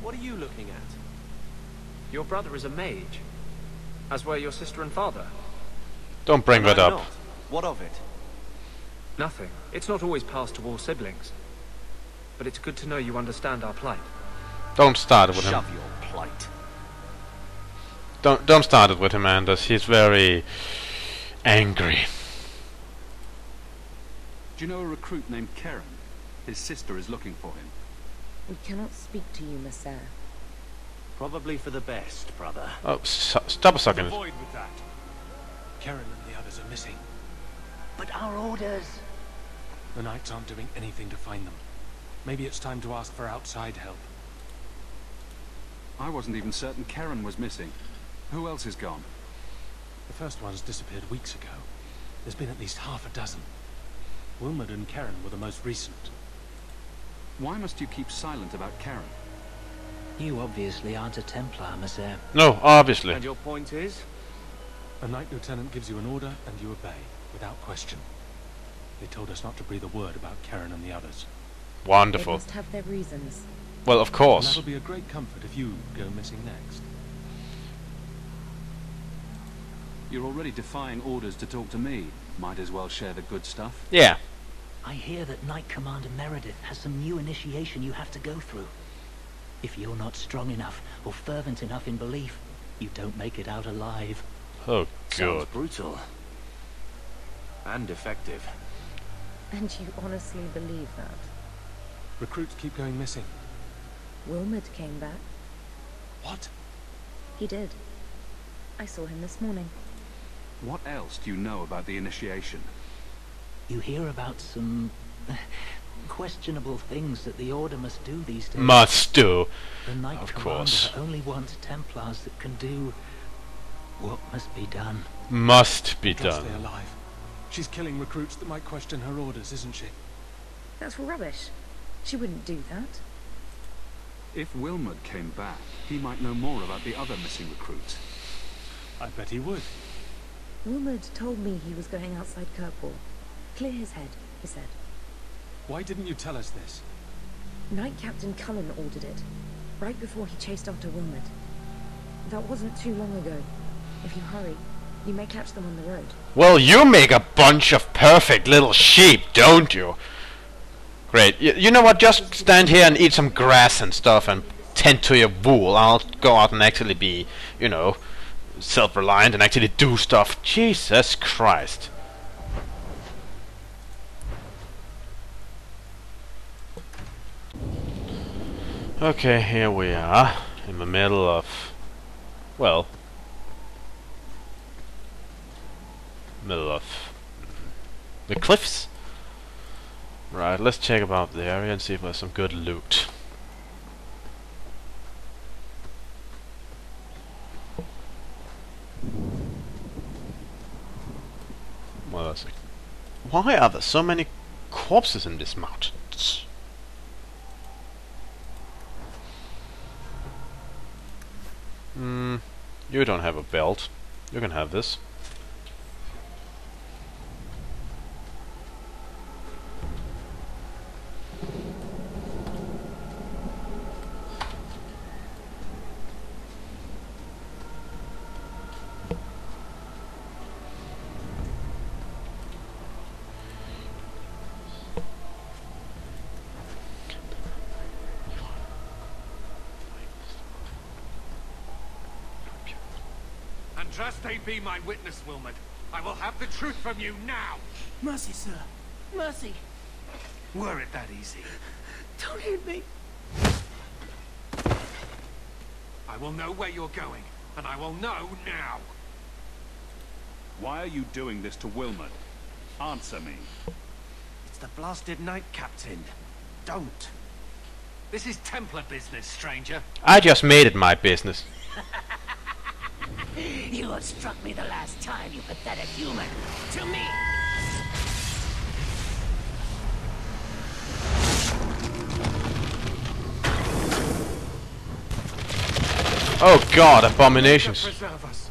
What are you looking at? Your brother is a mage, as were your sister and father. Don't bring that I'm up. not. What of it? Nothing. It's not always passed to all siblings. But it's good to know you understand our plight. Don't start it with him. Shove your plight. Don't start it with him, Anders. He's very angry. Do you know a recruit named Karen? His sister is looking for him. We cannot speak to you, Messer. Probably for the best, brother. Oh, stop a second. Avoid with that. Karen and the others are missing. But our orders... The Knights aren't doing anything to find them. Maybe it's time to ask for outside help. I wasn't even certain Karen was missing. Who else is gone? The first ones disappeared weeks ago. There's been at least half a dozen. Wilmot and Karen were the most recent. Why must you keep silent about Karen? You obviously aren't a Templar, Messer. No, obviously. And your point is? A Knight Lieutenant gives you an order and you obey, without question. They told us not to breathe a word about Karen and the others. They Wonderful. must have their reasons. Well, of And course. that'll be a great comfort if you go missing next. You're already defying orders to talk to me. Might as well share the good stuff. Yeah. I hear that Knight Commander Meredith has some new initiation you have to go through. If you're not strong enough or fervent enough in belief, you don't make it out alive. Oh, Sounds good. brutal. And effective. And you honestly believe that? Recruits keep going missing. Wilmot came back. What? He did. I saw him this morning. What else do you know about the initiation? You hear about some questionable things that the Order must do these days. Must do. The Knight Of Commander course. only wants Templars that can do what must be done. Must be Gotta done. stay alive. She's killing recruits that might question her orders, isn't she? That's rubbish. She wouldn't do that. If Wilmot came back, he might know more about the other missing recruits. I bet he would. Wilmot told me he was going outside Kirkwall. Clear his head, he said. Why didn't you tell us this? Knight Captain Cullen ordered it, right before he chased after Wilmot. That wasn't too long ago. If you hurry, you may catch them on the road. Well, you make a bunch of perfect little sheep, don't you? Great. You know what? Just stand here and eat some grass and stuff and tend to your wool. I'll go out and actually be, you know, self-reliant and actually do stuff. Jesus Christ. Okay, here we are, in the middle of, well, middle of the cliffs. Right, let's check about the area and see if there's some good loot. Well, that's it. Why are there so many corpses in these mountains? You don't have a belt. You can have this. Andraste be my witness, Wilmot. I will have the truth from you now. Mercy, sir. Mercy. Were it that easy? Don't hit me. I will know where you're going, and I will know now. Why are you doing this to Wilmot? Answer me. It's the blasted Knight Captain. Don't. This is Templar business, stranger. I just made it my business. You have struck me the last time, you pathetic human. To me! Oh God, abominations. Preserve us.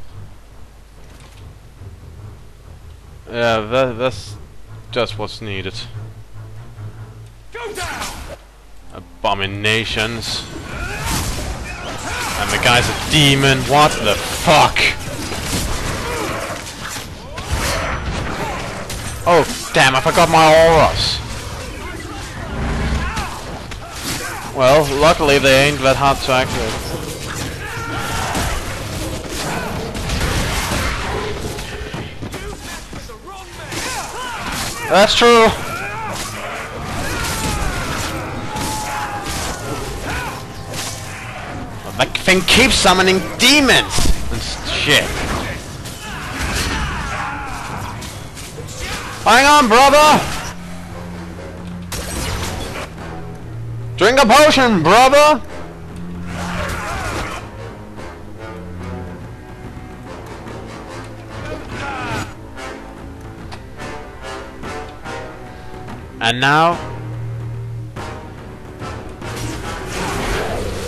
Yeah, that's just what's needed. Go down! Abominations. The guy's a demon. What the fuck? Oh, damn, I forgot my auras. Well, luckily they ain't that hard to activate. That's true. That thing keeps summoning demons and shit. Hang on, brother! Drink a potion, brother! And now,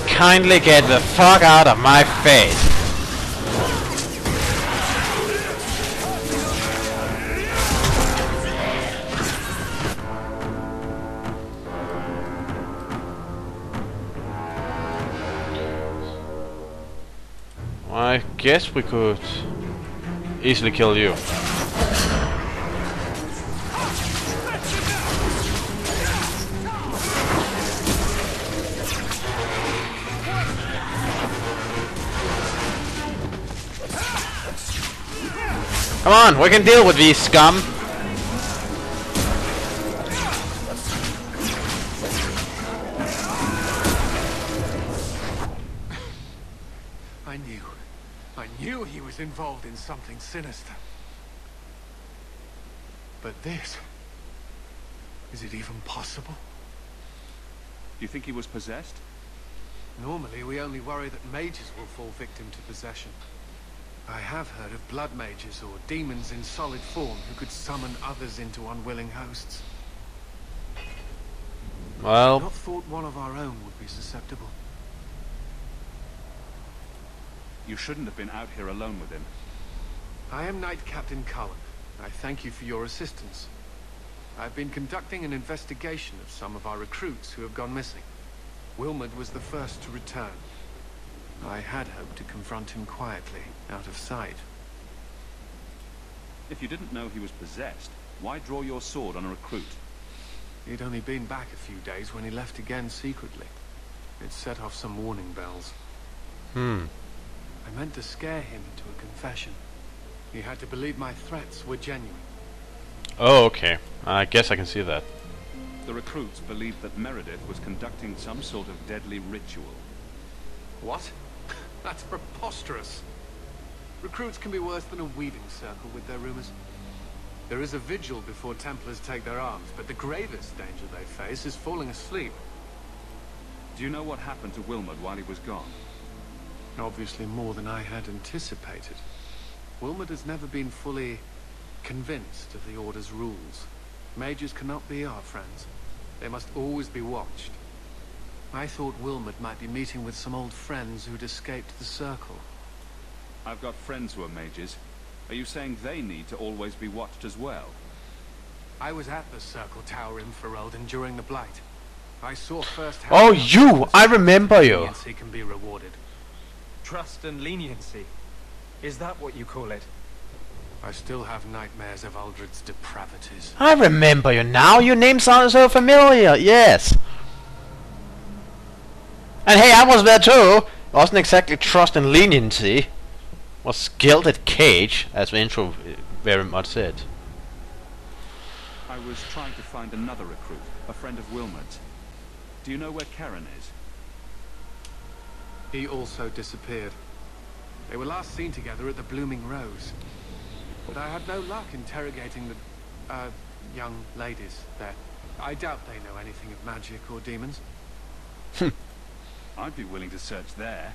kindly get the fuck out of my face. I guess we could easily kill you. Come on, we can deal with these scum. I knew he was involved in something sinister. But this... is it even possible? You think he was possessed? Normally, we only worry that mages will fall victim to possession. I have heard of blood mages or demons in solid form who could summon others into unwilling hosts. Well, Not thought one of our own would be susceptible. You shouldn't have been out here alone with him. I am Knight Captain Cullen. I thank you for your assistance. I've been conducting an investigation of some of our recruits who have gone missing. Wilmot was the first to return. I had hoped to confront him quietly, out of sight. If you didn't know he was possessed, why draw your sword on a recruit? He'd only been back a few days when he left again secretly. It set off some warning bells. I meant to scare him into a confession. He had to believe my threats were genuine. oh, okay. I guess I can see that. The recruits believed that Meredith was conducting some sort of deadly ritual. What? That's preposterous. Recruits can be worse than a weaving circle with their rumors. There is a vigil before Templars take their arms, but the gravest danger they face is falling asleep. Do you know what happened to Wilmot while he was gone? Obviously more than I had anticipated. Wilmot has never been fully convinced of the Order's rules. Mages cannot be our friends. They must always be watched. I thought Wilmot might be meeting with some old friends who'd escaped the Circle. I've got friends who are mages. Are you saying they need to always be watched as well? I was at the Circle Tower in Ferelden during the Blight. I saw firsthand... Oh, you! I remember you! Leniency can be rewarded. Trust and leniency. Is that what you call it? I still have nightmares of Uldred's depravities. I remember you now. Your name sounds so familiar. Yes. And hey, I was there too. Wasn't exactly trust and leniency. Was gilded cage, as the intro very much said. I was trying to find another recruit, a friend of Wilmot's. Do you know where Karen is? He also disappeared. They were last seen together at the Blooming Rose. But I had no luck interrogating the, young ladies there. I doubt they know anything of magic or demons. I'd be willing to search there.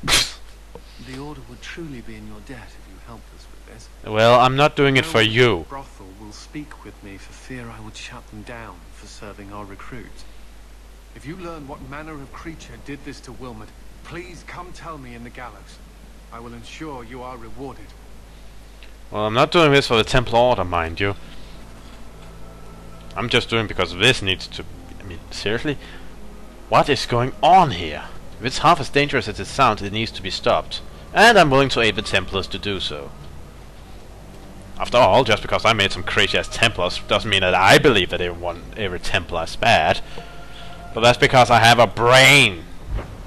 The Order would truly be in your debt if you helped us with this. Well, I'm not doing it for you. Brothel will speak with me for fear I would shut them down for serving our recruits. If you learn what manner of creature did this to Wilmot, please come tell me in the gallows. I will ensure you are rewarded. Well, I'm not doing this for the Templar Order, mind you. I'm just doing because this needs to... I mean, seriously? What is going on here? If it's half as dangerous as it sounds, it needs to be stopped. And I'm willing to aid the Templars to do so. After all, just because I made some crazy-ass Templars doesn't mean that I believe that every Templar is bad. But that's because I have a brain,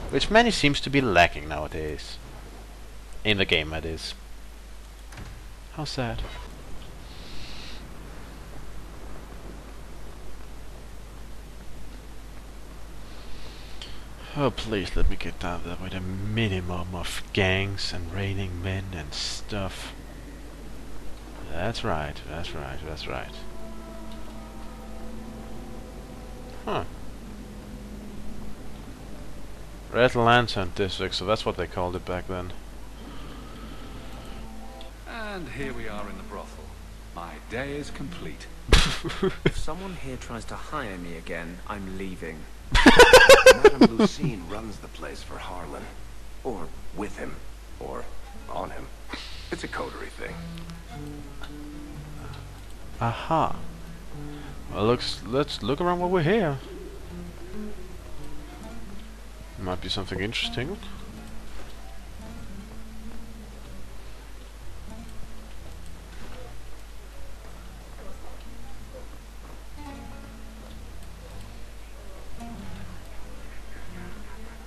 which many seems to be lacking nowadays. In the game, that is. How sad. Oh, please let me get down there with a minimum of gangs and raining men and stuff. That's right, that's right, that's right. Huh. Red Lantern District, so that's what they called it back then. And here we are in the brothel. My day is complete. If someone here tries to hire me again, I'm leaving. Madame Lucine runs the place for Harlan. Or with him. Or on him. It's a coterie thing. Aha. Well, let's look around while we're here. Might be something interesting.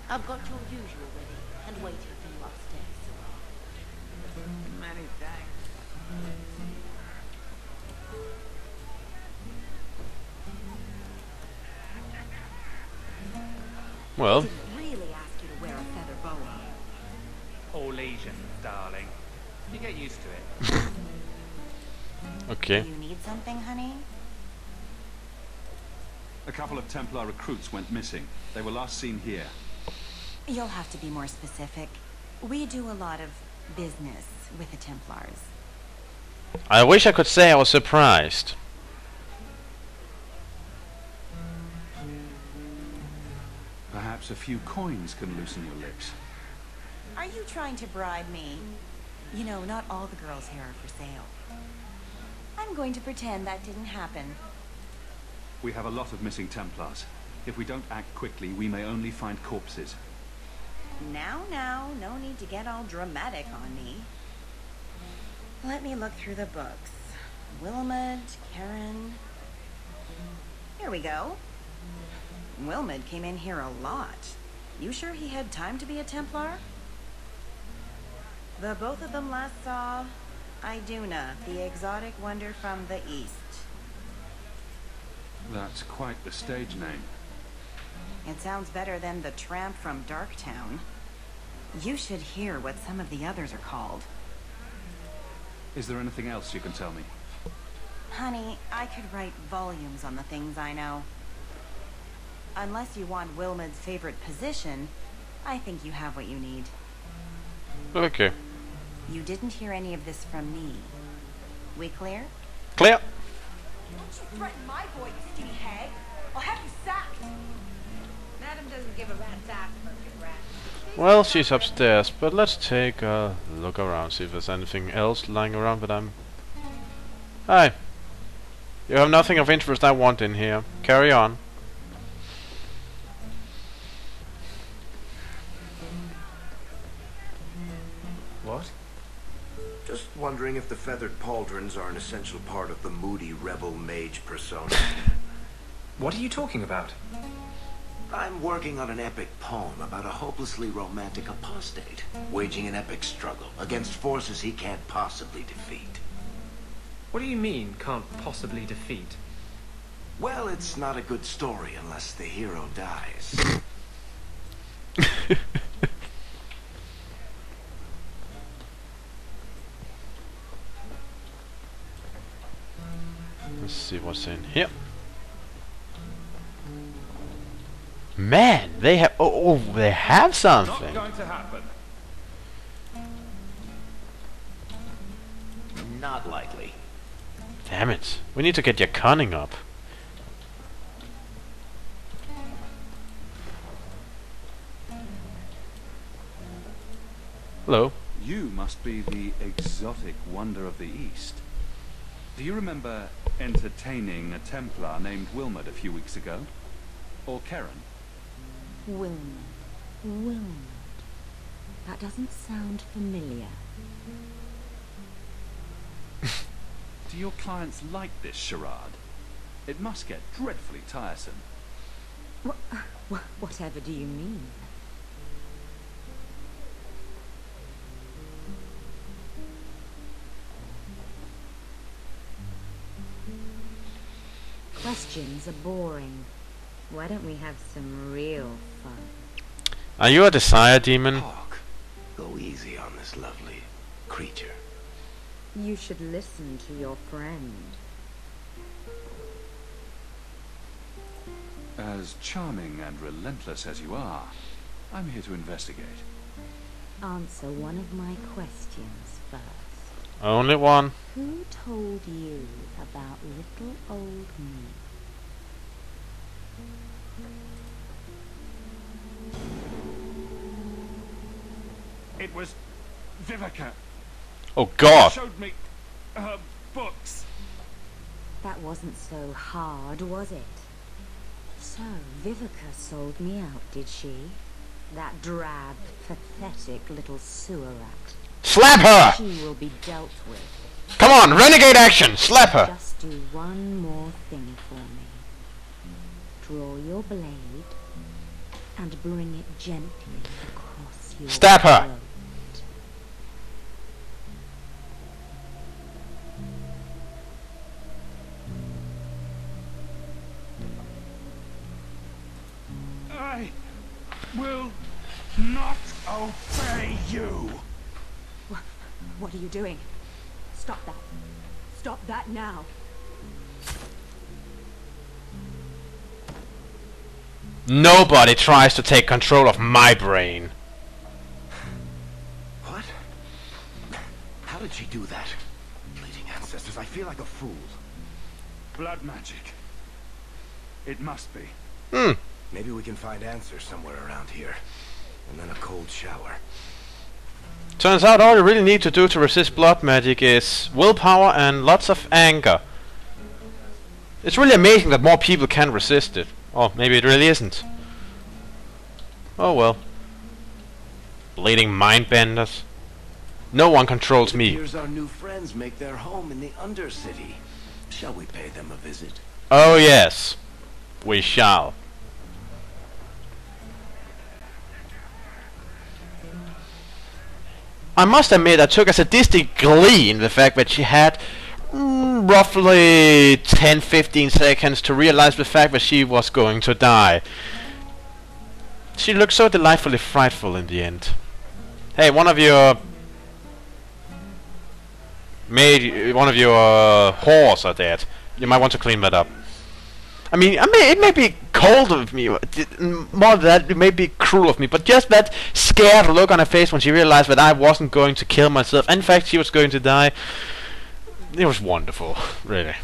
I've got your usual ready and waiting for you upstairs. Many thanks. Well, Didn't really ask you to wear a feather boa. All leisure, darling. You get used to it. okay. Do you need something, honey? A couple of Templar recruits went missing. They were last seen here. You'll have to be more specific. We do a lot of business with the Templars. I wish I could say I was surprised. Perhaps a few coins can loosen your lips. Are you trying to bribe me? You know, not all the girls here are for sale. I'm going to pretend that didn't happen. We have a lot of missing Templars. If we don't act quickly, we may only find corpses. Now, no need to get all dramatic on me. Let me look through the books. Wilmot, Karen... Here we go. Wilmot came in here a lot. You sure he had time to be a Templar? The both of them last saw Iduna, the exotic wonder from the east. That's quite the stage name. It sounds better than the tramp from Darktown. You should hear what some of the others are called. Is there anything else you can tell me? Honey, I could write volumes on the things I know. Unless you want Wilmot's favorite position, I think you have what you need. Okay. You didn't hear any of this from me. We clear? Clear. Don't you threaten my boy, you skinny hag. I'll have you sacked. Madam doesn't give a rat's ass for a good rat. Well, she's upstairs, but let's take a look around, see if there's anything else lying around that I'm... Hi. You have nothing of interest I want in here. Carry on. What? Just wondering if the feathered pauldrons are an essential part of the moody rebel mage persona. What are you talking about? I'm working on an epic poem about a hopelessly romantic apostate, waging an epic struggle against forces he can't possibly defeat. What do you mean, can't possibly defeat? Well, it's not a good story unless the hero dies. Let's see what's in here. Man, they have... Oh, they have something. Not going to happen. Not likely. Damn it. We need to get your cunning up. Hello. You must be the exotic wonder of the East. Do you remember entertaining a Templar named Wilmot a few weeks ago? Or Karen? Wilmot. Wilmot. That doesn't sound familiar. Do your clients like this charade? It must get dreadfully tiresome. Whatever do you mean? Questions are boring. Why don't we have some real fun? Are you a desire demon? Hawk, go easy on this lovely creature. You should listen to your friend. As charming and relentless as you are, I'm here to investigate. Answer one of my questions first. Only one. Who told you about little old me? It was Vivica. Oh God. Showed me her books. That wasn't so hard, was it? So, Vivica sold me out, did she? That drab, pathetic little sewer rat. Slap her! She will be dealt with. Come on, renegade action! Slap her! Just do one more thing for me. Draw your blade and bring it gently across your Stab her! throat. I will not obey you. What are you doing? Stop that. Stop that now. Nobody tries to take control of my brain. What? How did she do that? Bleeding ancestors, I feel like a fool. Blood magic. It must be. Maybe we can find answers somewhere around here. And then a cold shower. Turns out all you really need to do to resist blood magic is willpower and lots of anger. It's really amazing that more people can resist it. Or maybe it really isn't. Oh well. Bleeding mindbenders. No one controls me. Here's our new friends make their home in the Undercity. Shall we pay them a visit? Oh yes. We shall. I must admit I took a sadistic glee in the fact that she had roughly 10-15 seconds to realize the fact that she was going to die. She looked so delightfully frightful in the end. Hey, one of your whores are dead. You might want to clean that up. I mean, it may be cold of me, more than that, it may be cruel of me, but just that scared look on her face when she realized that I wasn't going to kill myself. In fact, she was going to die. It was wonderful, really.